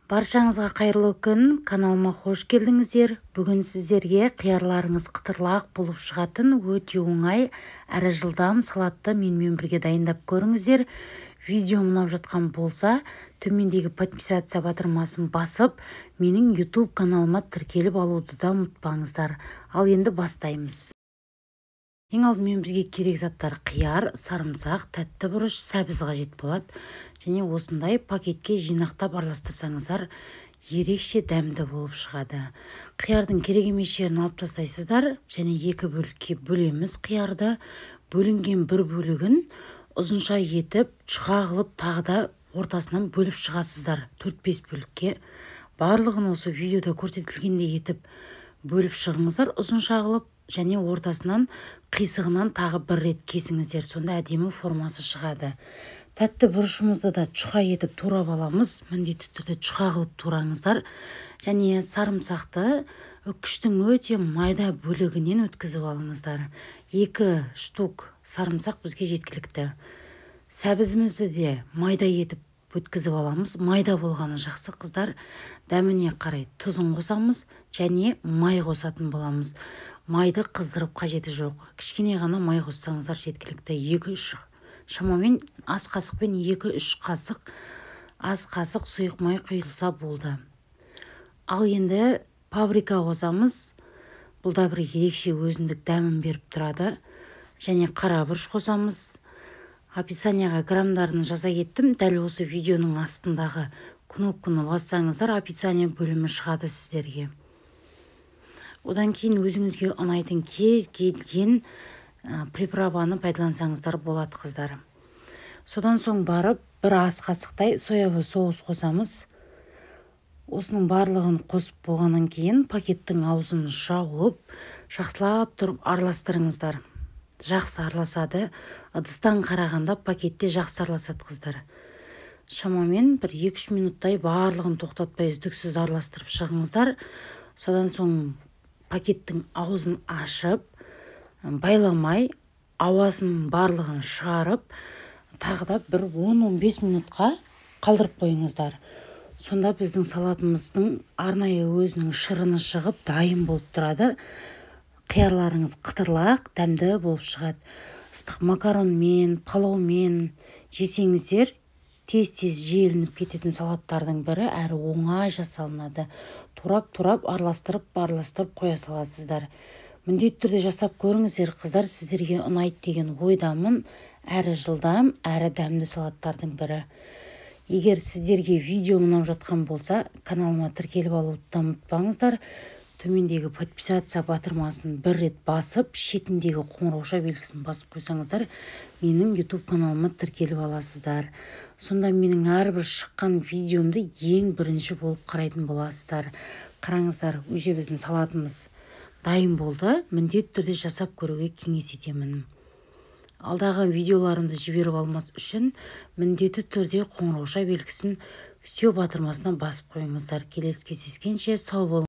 Баршаңызға қайырлы күн, каналыма қош келдіңіздер. Бүгін сіздерге қиярларыңыз қытырлақ болып шығатын өте оңай әрі жылдам салатты менімен бірге дайындап көріңіздер. Видео ұнап жатқан болса, төмендегі подписация батырмасын басып, менің YouTube каналыма тіркеліп алуды да ұмытпаңыздар. Ал енді бастаймыз. Ең алдымен бізге керек заттар қияр, сарымсақ, тәтті бұрыш, сәбіз қажет болады. Және осындай пакетке жинақтап араластырсаңыздар, ерекше дәмді болып шығады. Қиярдың керек емес жерін алып тастайсыздар, және екі бөлікке бөлеміз қиярды. Бөлінген бір бөлігін ұзынша етіп, жұқа қылып тағы да ортасынан бөліп шығасыздар 4-5 бөлікке. Барлығын осы видеода көрсетілгендей етіп бөліп шығыңыздар ұзынша қылып, және ортасынан қисығынан тағы бір рет кесіңіздер, сонда әдемі формасы шығады. Тәтті бұрышымызды да жұқа етіп турап аламыз, міндетті түрде жұқа қылып тураңыздар. Және сарымсақты үккіштің өте майда бөлігінен өткізіп алыңыздар. 2 штук сарымсақ бізге жеткілікті. Сәбізімізді де майда етіп өткізіп аламыз. Майда болғаны жақсы қыздар. Дәміне қарай тұзын қосамыз және май қосатын боламыз. Майды қыздырып қажеті жоқ. Кішкене ғана май қоссаңыздар жеткілікті. 2-3 шамамен ас қасықпен 2-3 қасық ас қасық сұйық май құйылса болды. Ал енді паприка қосамыз. Бұл да бір ерекше өзіндік дәмін беріп тұрады. Және қара бұрыш қосамыз. Описанияға граммдарын жаза кеттім. Дәл осы видеоның астындағы кнопканы бассаңыздар, описания бөлімі шығады сіздерге. Одан кейін өзіңізге ұнайтын кез келген приправаны пайдалансаңыздар болады қыздар. Содан соң барып бір ас қасықтай соевый соус қосамыз. Осының барлығын қосып болғаннан кейін пакеттің аузын жауып, жақсылап тұрып араластырыңыздар. Жақсы араласады. Ыдыстан қарағанда пакетте жақсы араласады қыздар. Шамамен бір 2-3 минуттай барлығын тоқтатпай үздіксіз араластырып шығыңыздар. Содан соң пакеттің аузын ашып, байламай, ауасын барлығын шығарып, тағы да бір 10-15 минутқа қалдырып қойыңыздар. Сонда біздің салатымыздың арнайы өзінің шырыны шығып, дайын болып тұрады. Қиярларыңыз қытырлақ, дәмді болып шығады. Ыстық макаронмен, палаумен жесеңіздер, тез-тез желініп кететін салаттардың бірі, әрі оңай жасалынады. Турап араластырып қоя саласыздар. Міндетті түрде жасап көріңіздер қыздар, сіздерге ұнайды деген ойдамын. Әрі жылдам, әрі дәмді салаттардың бірі. Егер сіздерге видео ұнап жатқан болса, каналыма тіркеліп алуды ұмытпаңыздар. Төмендегі подписация батырмасын бір рет басып, шетіндегі қоңырауша белгісін басып қойсаңыздар, менің YouTube каналыма тіркеліп аласыздар. Сонда менің әрбір шыққан видеомды ең бірінші болып қарайтын боласыздар. Қараңыздар, уже біздің салатымыз дайын болды. Міндетті түрде жасап көруге кеңес етемін. Алдағы видеоларымды жіберіп алмас үшін міндетті түрде қоңырауша белгісін видео батырмасына басып қойыңыздар. Келесі кездескенше сау болыңыздар.